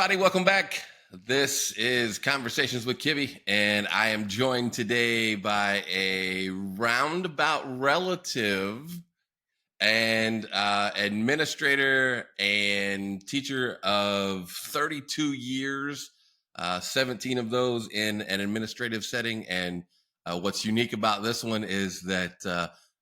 everybody. Welcome back. This is Conversations with Kibby, and I am joined today by a roundabout relative and administrator and teacher of 32 years, 17 of those in an administrative setting. And what's unique about this one is that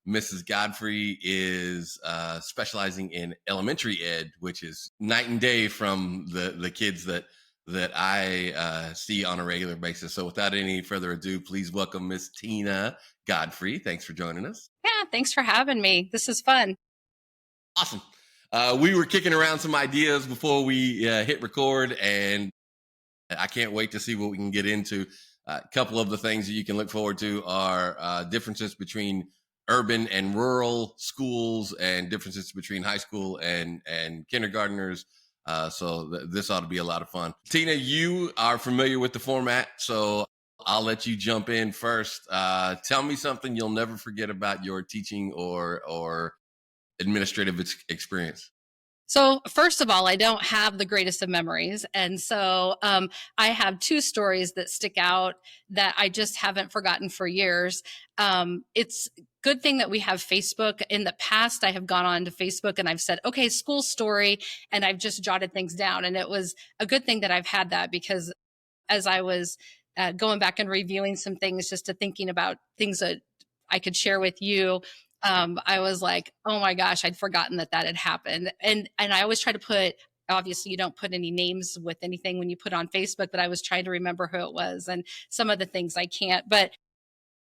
Mrs. Godfrey is specializing in elementary ed, which is night and day from the kids that I see on a regular basis. So without any further ado, please welcome Miss Tina Godfrey. Thanks for joining us. Yeah, thanks for having me. This is fun. Awesome. We were kicking around some ideas before we hit record, and I can't wait to see what we can get into. A couple of the things that you can look forward to are differences between urban and rural schools and differences between high school and kindergartners. This ought to be a lot of fun. Tina, you are familiar with the format, so I'll let you jump in first. Tell me something you'll never forget about your teaching or administrative experience. So first of all, I don't have the greatest of memories. And so I have two stories that stick out that I just haven't forgotten for years. It's a good thing that we have Facebook. In the past, I have gone on to Facebook and I've said, okay, school story, and I've just jotted things down. And it was a good thing that I've had that, because as I was going back and reviewing some things, just to thinking about things that I could share with you, I was like, oh my gosh, I'd forgotten that had happened. And I always try to put, obviously you don't put any names with anything when you put on Facebook, but I was trying to remember who it was, and some of the things I can't. But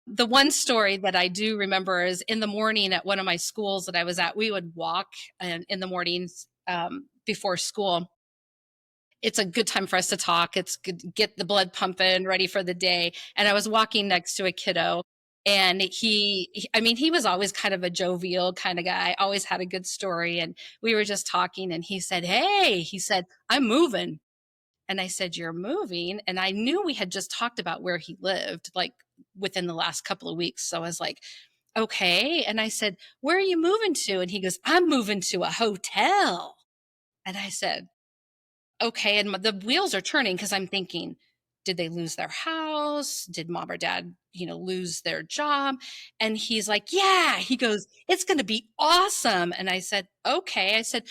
the one story that I do remember is in the morning at one of my schools that I was at, we would walk in the mornings before school. It's a good time for us to talk. It's good to get the blood pumping, ready for the day. And I was walking next to a kiddo, and he was always kind of a jovial kind of guy, always had a good story. And we were just talking, and he said, hey, I'm moving. And I said, you're moving? And I knew we had just talked about where he lived, like within the last couple of weeks. So I was like, okay. And I said, where are you moving to? And he goes, I'm moving to a hotel. And I said, okay. And the wheels are turning, because I'm thinking, did they lose their house? Did mom or dad, lose their job? And he's like, yeah. He goes, it's going to be awesome. And I said, okay. I said,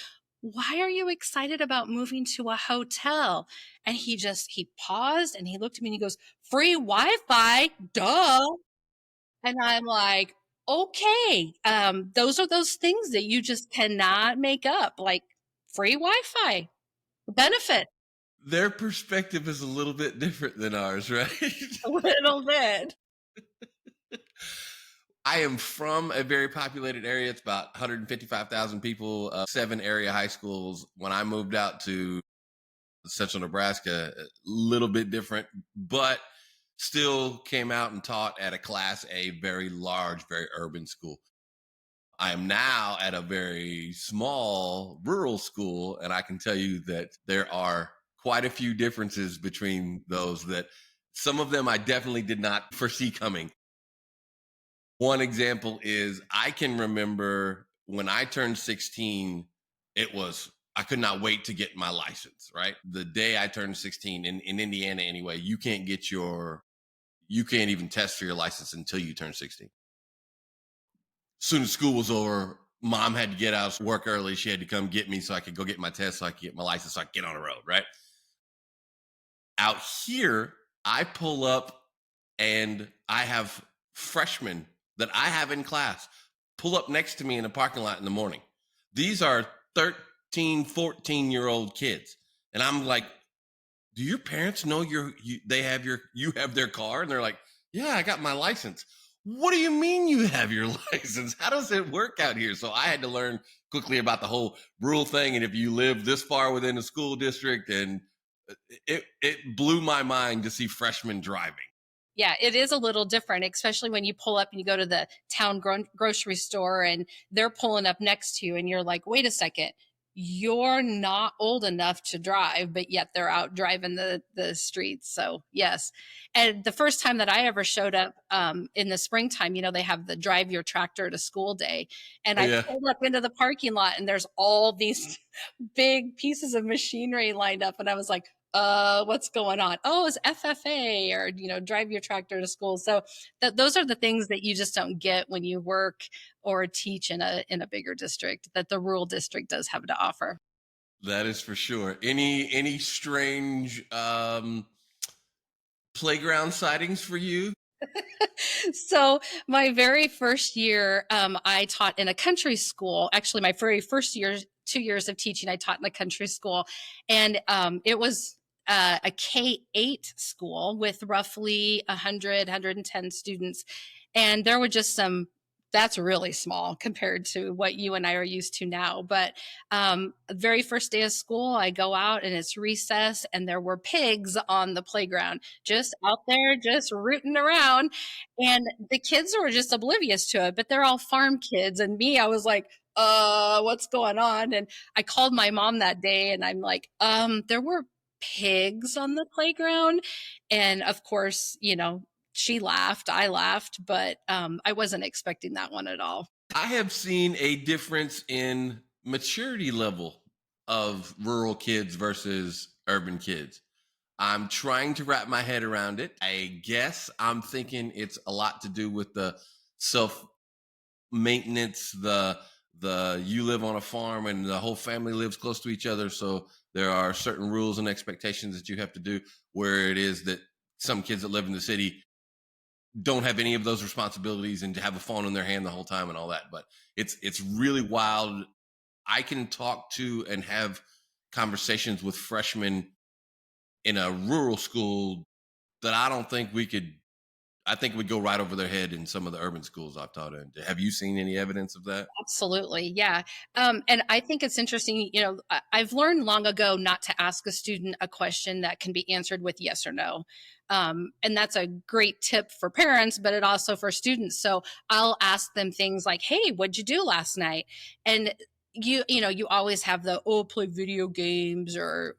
why are you excited about moving to a hotel? And he paused and he looked at me and he goes, free Wi-Fi, duh. And I'm like, okay. Those are those things that you just cannot make up, like free Wi-Fi benefit. Their perspective is a little bit different than ours, right? A little bit. I am from a very populated area. It's about 155,000 people, 7 area high schools. When I moved out to central Nebraska, a little bit different, but still came out and taught at a Class A, very large, very urban school. I am now at a very small rural school, and I can tell you that there are quite a few differences between those, that some of them I definitely did not foresee coming. One example is, I can remember when I turned 16, I could not wait to get my license, right? The day I turned 16 in Indiana anyway, you can't even test for your license until you turn 16. As soon as school was over, mom had to get out of work early. She had to come get me so I could go get my test, so I could get my license, so I could get on the road, right? Out here, I pull up and I have freshmen that I have in class pull up next to me in the parking lot in the morning. These are 13, 14-year-old kids. And I'm like, do your parents know you have their car? And they're like, yeah, I got my license. What do you mean you have your license? How does it work out here? So I had to learn quickly about the whole rule thing. And if you live this far within a school district, and it blew my mind to see freshmen driving. Yeah, it is a little different, especially when you pull up and you go to the town grocery store and they're pulling up next to you and you're like, wait a second, you're not old enough to drive, but yet they're out driving the streets. So yes. And the first time that I ever showed up in the springtime, they have the drive your tractor to school day. And I Yeah. pulled up into the parking lot and there's all these big pieces of machinery lined up. And I was like, what's going on? Oh, it's FFA, or, drive your tractor to school. So those are the things that you just don't get when you work or teach in a bigger district that the rural district does have to offer. That is for sure. Any strange playground sightings for you? So my very first year, I taught in a country school. Actually, my very first year, 2 years of teaching, I taught in a country school, and it was a K-8 school with roughly 100, 110 students, and there were just some. That's really small compared to what you and I are used to now. But very first day of school, I go out and it's recess, and there were pigs on the playground, just out there, just rooting around, and the kids were just oblivious to it, but they're all farm kids. And me, I was like, what's going on? And I called my mom that day and I'm like, there were pigs on the playground. And of course, she laughed, I laughed, but I wasn't expecting that one at all. I have seen a difference in maturity level of rural kids versus urban kids. I'm trying to wrap my head around it. I guess I'm thinking it's a lot to do with the self maintenance, the you live on a farm and the whole family lives close to each other, so there are certain rules and expectations that you have to do, where it is that some kids that live in the city don't have any of those responsibilities and to have a phone in their hand the whole time and all that. But it's really wild. I can talk to and have conversations with freshmen in a rural school that I don't think we could. I think we'd go right over their head in some of the urban schools I've taught in. Have you seen any evidence of that? Absolutely. Yeah. And I think it's interesting. I've learned long ago not to ask a student a question that can be answered with yes or no. And that's a great tip for parents, but it also for students. So I'll ask them things like, hey, what'd you do last night? And you always have the, oh, play video games, or,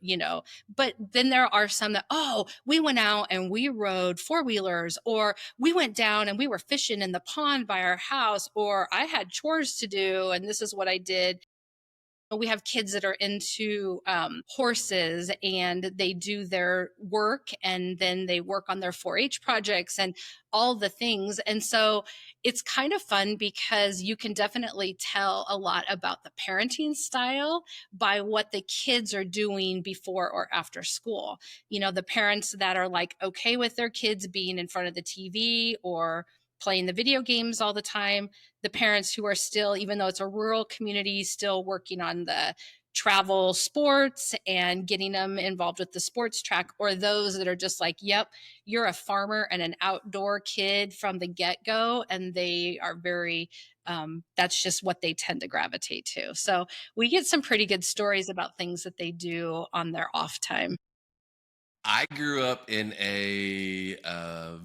but then there are some that, oh, we went out and we rode four-wheelers, or we went down and we were fishing in the pond by our house, or I had chores to do and this is what I did. We have kids that are into horses, and they do their work and then they work on their 4-H projects and all the things. And so it's kind of fun because you can definitely tell a lot about the parenting style by what the kids are doing before or after school. The parents that are like okay with their kids being in front of the TV or playing the video games all the time, the parents who are still, even though it's a rural community, still working on the travel sports and getting them involved with the sports track, or those that are just like, yep, you're a farmer and an outdoor kid from the get-go, and they are very that's just what they tend to gravitate to. So we get some pretty good stories about things that they do on their off time. I grew up in a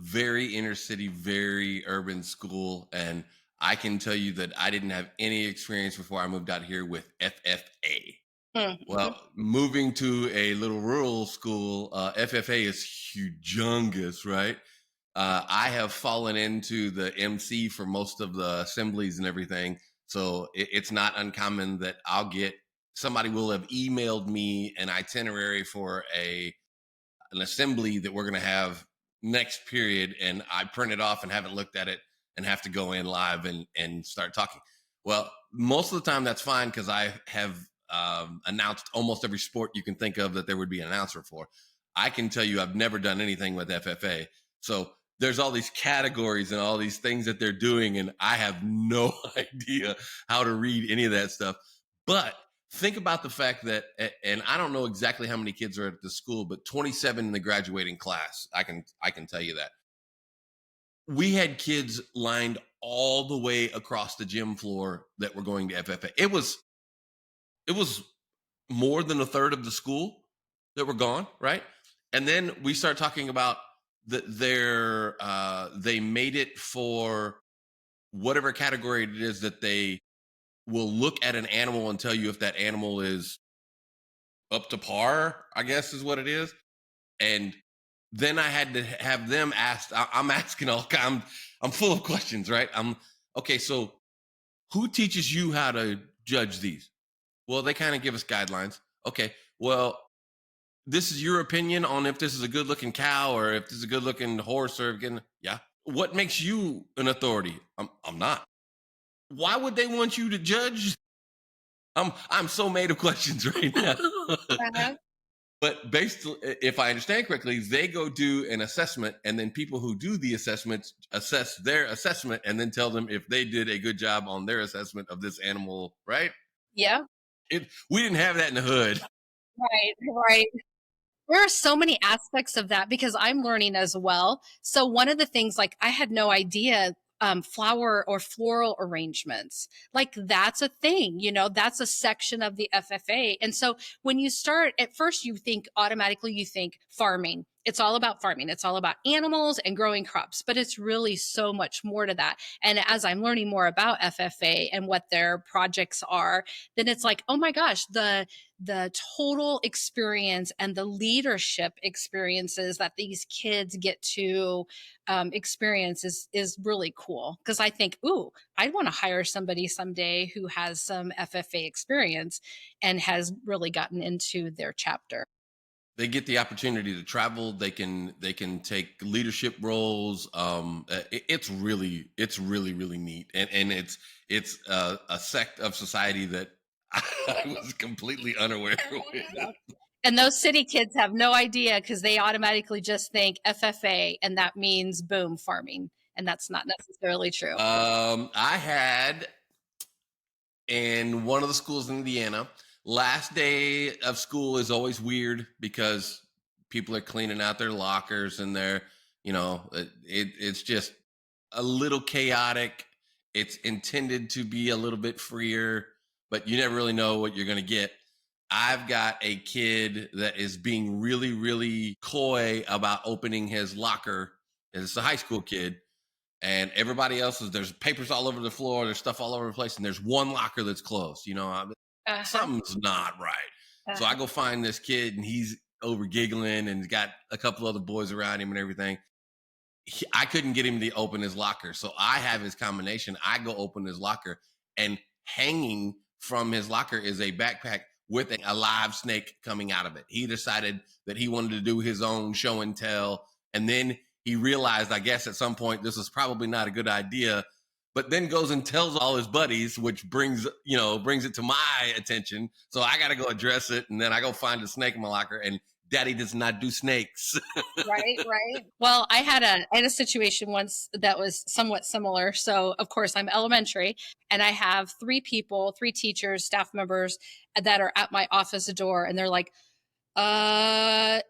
very inner city, very urban school, and I can tell you that I didn't have any experience before I moved out here with FFA. Mhm. Well, moving to a little rural school, FFA is humongous, right? I have fallen into the MC for most of the assemblies and everything. So it's not uncommon that somebody will have emailed me an itinerary for an assembly that we're going to have next period, and I print it off and haven't looked at it and have to go in live and start talking. Well, most of the time that's fine because I have announced almost every sport you can think of that there would be an announcer for. I can tell you I've never done anything with FFA. So there's all these categories and all these things that they're doing, and I have no idea how to read any of that stuff. But think about the fact that, and I don't know exactly how many kids are at the school, but 27 in the graduating class. I can tell you that we had kids lined all the way across the gym floor that were going to FFA. It was more than a third of the school that were gone, right? And then we start talking about that they made it for whatever category it is that they will look at an animal and tell you if that animal is up to par, I guess is what it is. And then I had to have them asked. I'm asking all kind. I'm full of questions, right? I'm okay. So who teaches you how to judge these? Well, they kind of give us guidelines. Okay. Well, this is your opinion on if this is a good looking cow or if this is a good looking horse or again, yeah. What makes you an authority? I'm not. Why would they want you to judge? I'm so made of questions right now. Uh-huh. But based, if I understand correctly, they go do an assessment, and then people who do the assessments assess their assessment, and then tell them if they did a good job on their assessment of this animal. Right? Yeah. We didn't have that in the hood. Right. Right. There are so many aspects of that because I'm learning as well. So one of the things, like I had no idea, flower or floral arrangements, like that's a thing, that's a section of the FFA. And so when you start at first, you think farming. It's all about farming. It's all about animals and growing crops, but it's really so much more to that. And as I'm learning more about FFA and what their projects are, then it's like, oh my gosh, the total experience and the leadership experiences that these kids get to experience is really cool. Because I think, ooh, I'd want to hire somebody someday who has some FFA experience and has really gotten into their chapter. They get the opportunity to travel. They can take leadership roles. It's really neat, and it's a sect of society that I was completely unaware with. Yep. And those city kids have no idea because they automatically just think FFA and that means boom, farming. And that's not necessarily true. I had in one of the schools in Indiana. Last day of school is always weird because people are cleaning out their lockers and it's just a little chaotic. It's intended to be a little bit freer, but you never really know what you're going to get. I've got a kid that is being really, really coy about opening his locker. It's a high school kid, and everybody else there's papers all over the floor, there's stuff all over the place, and there's one locker that's closed. Uh-huh. Something's not right. So I Uh-huh. go find this kid, and he's over giggling, and he's got a couple other boys around him and everything. I couldn't get him to open his locker, so I have his combination. I go open his locker, and hanging from his locker is a backpack with a live snake coming out of it. He decided that he wanted to do his own show and tell, and then he realized, I guess, at some point this is probably not a good idea. But then goes and tells all his buddies, which brings it to my attention. So I got to go address it, and then I go find a snake in my locker, and Daddy does not do snakes. Right, right. Well, I had a situation once that was somewhat similar. So, of course, I'm elementary and I have three teachers, staff members that are at my office door and they're like, and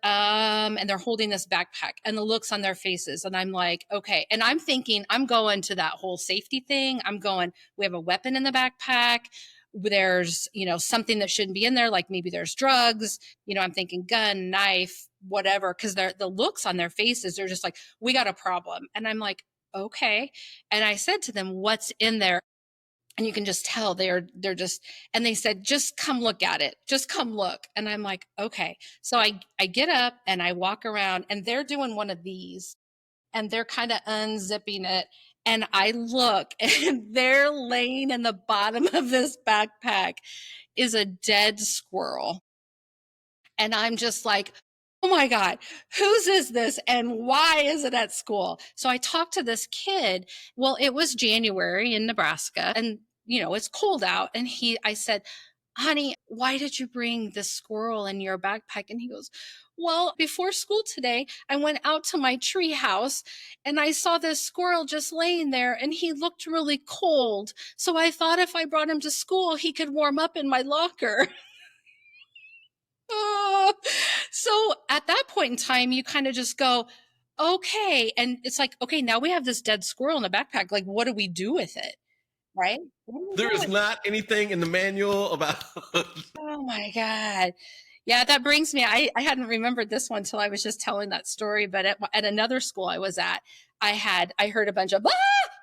they're holding this backpack and the looks on their faces. And I'm like, okay. And I'm thinking, I'm going to that whole safety thing. I'm going, we have a weapon in the backpack. There's, something that shouldn't be in there. Like maybe there's drugs, I'm thinking gun, knife, whatever. Cause the looks on their faces, they're just like, we got a problem. And I'm like, okay. And I said to them, what's in there? And you can just tell they're just, and they said, just come look at it, just come look. And I'm like, okay. So I get up and I walk around and they're doing one of these and they're kind of unzipping it, and I look and they're laying in the bottom of this backpack is a dead squirrel. And I'm just like, oh my God, whose is this? And why is it at school? So I talked to this kid. Well, it was January in Nebraska and, it's cold out. And I said, honey, why did you bring this squirrel in your backpack? And he goes, well, before school today, I went out to my tree house and I saw this squirrel just laying there and he looked really cold. So I thought if I brought him to school, he could warm up in my locker. Oh. So at that point in time, you kind of just go, okay. And it's like, okay, now we have this dead squirrel in the backpack. Like, what do we do with it? Right? What do we There do is with it? not anything in the manual about. Oh my God. Yeah, that brings me. I hadn't remembered this one until I was just telling that story. But at another school I was at, I heard a bunch of ah,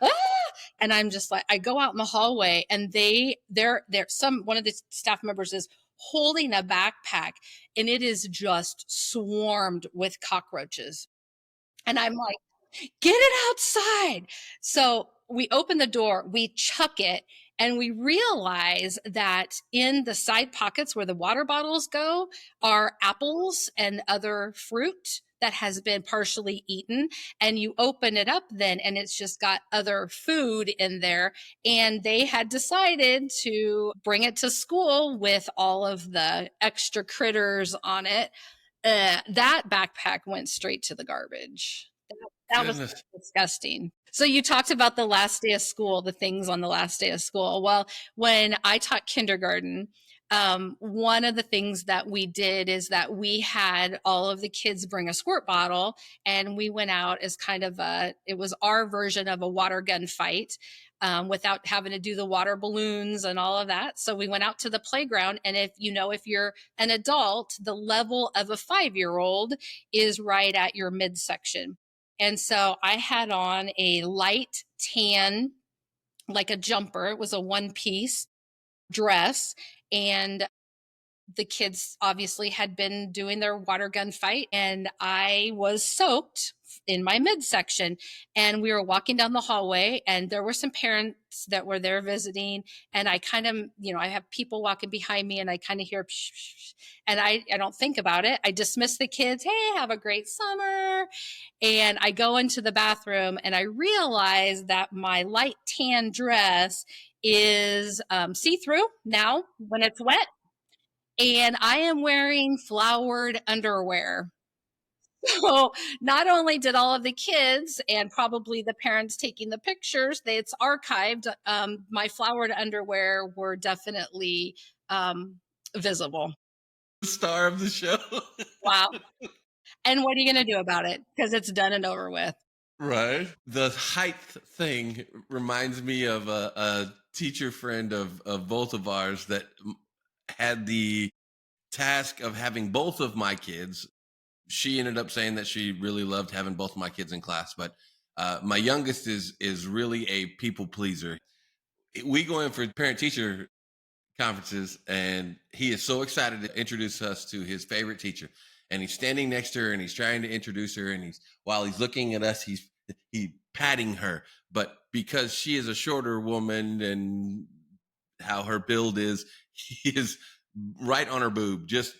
ah, And I'm just like, I go out in the hallway and they're some one of the staff members is holding a backpack and it is just swarmed with cockroaches. And I'm like, get it outside. So we open the door, we chuck it, and we realize that in the side pockets where the water bottles go are apples and other fruit that has been partially eaten. And you open it up then, and it's just got other food in there. And they had decided to bring it to school with all of the extra critters on it. That backpack went straight to the garbage. That was Goodness. disgusting. So you talked about the last day of school, the things on the last day of school. Well, when I taught kindergarten, one of the things that we did is that we had all of the kids bring a squirt bottle, and we went out as kind of it was our version of a water gun fight. Without having to do the water balloons and all of that. So we went out to the playground. And if you're an adult, the level of a 5-year-old is right at your midsection. And so I had on a light tan, like a jumper. It was a one piece dress. And the kids obviously had been doing their water gun fight, and I was soaked in my midsection. And we were walking down the hallway, and there were some parents that were there visiting. And I kind of, I have people walking behind me, and I kind of hear, psh, psh, psh, and I don't think about it. I dismiss the kids. Hey, have a great summer. And I go into the bathroom, and I realize that my light tan dress is see through now when it's wet, and I am wearing flowered underwear. So not only did all of the kids and probably the parents taking the pictures, it's archived. My flowered underwear were definitely visible. Star of the show. Wow. And what are you going to do about it? Because it's done and over with. Right. The height thing reminds me of a teacher friend of both of ours that had the task of having both of my kids. She ended up saying that she really loved having both of my kids in class, but my youngest is really a people pleaser. We go in for parent teacher conferences, and he is so excited to introduce us to his favorite teacher. And he's standing next to her, and he's trying to introduce her, and while he's looking at us, he patting her. But because she is a shorter woman and how her build is, he is right on her boob, just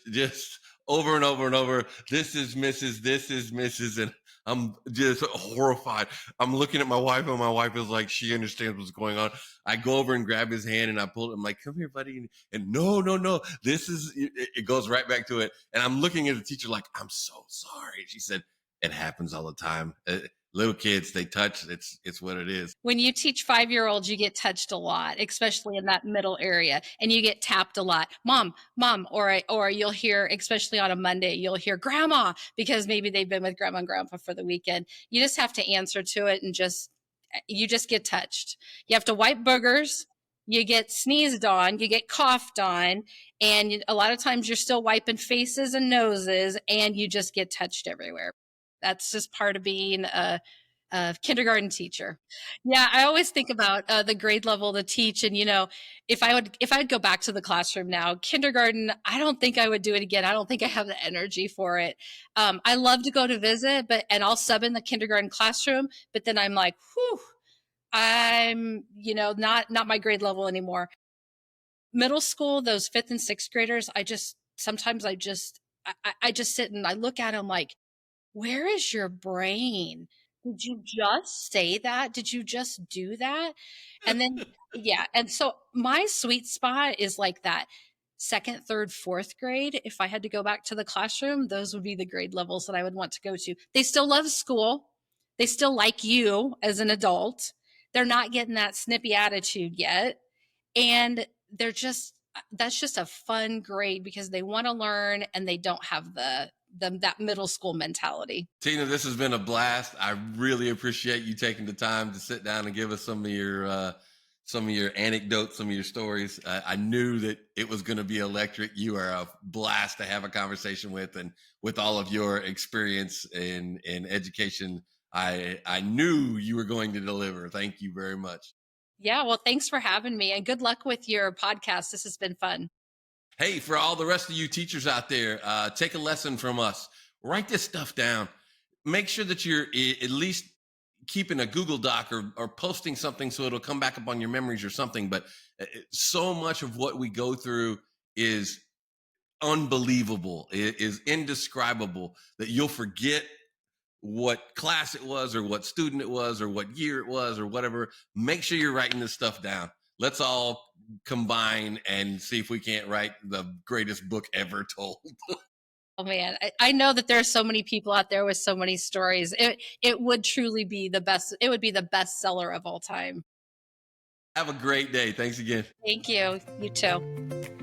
over and over and over. This is Mrs. This is Mrs. And I'm just horrified. I'm looking at my wife, and my wife is like, she understands what's going on. I go over and grab his hand, and I pull it. I'm like, come here, buddy. And no, no, no. This is, it goes right back to it. And I'm looking at the teacher like, I'm so sorry. She said, it happens all the time. Little kids, they touch. It's what it is. When you teach 5-year-olds, you get touched a lot, especially in that middle area, and you get tapped a lot. Mom, mom, or you'll hear, especially on a Monday, you'll hear grandma, because maybe they've been with grandma and grandpa for the weekend. You just have to answer to it, and you just get touched. You have to wipe boogers. You get sneezed on, you get coughed on, and a lot of times you're still wiping faces and noses, and you just get touched everywhere. That's just part of being a kindergarten teacher. Yeah, I always think about the grade level to teach, and if I'd go back to the classroom now, kindergarten, I don't think I would do it again. I don't think I have the energy for it. I love to go to visit, and I'll sub in the kindergarten classroom, but then I'm like, whew, I'm not my grade level anymore. Middle school, those fifth and sixth graders, sometimes I just sit and I look at them like, where is your brain? Did you just say that? Did you just do that? And then, yeah. And so my sweet spot is like that second, third, fourth grade. If I had to go back to the classroom, those would be the grade levels that I would want to go to. They still love school. They still like you as an adult. They're not getting that snippy attitude yet. And that's just a fun grade because they want to learn and they don't have that middle school mentality. Tina, this has been a blast. I really appreciate you taking the time to sit down and give us some of your anecdotes, some of your stories. I knew that it was going to be electric. You are a blast to have a conversation with, and with all of your experience in education, I knew you were going to deliver. Thank you very much. Yeah, well, thanks for having me and good luck with your podcast. This has been fun. Hey, for all the rest of you teachers out there, take a lesson from us. Write this stuff down. Make sure that you're at least keeping a Google Doc or posting something so it'll come back up on your memories or something. But so much of what we go through is unbelievable, it is indescribable that you'll forget what class it was or what student it was or what year it was or whatever. Make sure you're writing this stuff down. Let's all combine and see if we can't write the greatest book ever told. Oh man, I know that there's so many people out there with so many stories. It would truly be the best. It would be the best seller of all time. Have a great day. Thanks again. Thank you. You too.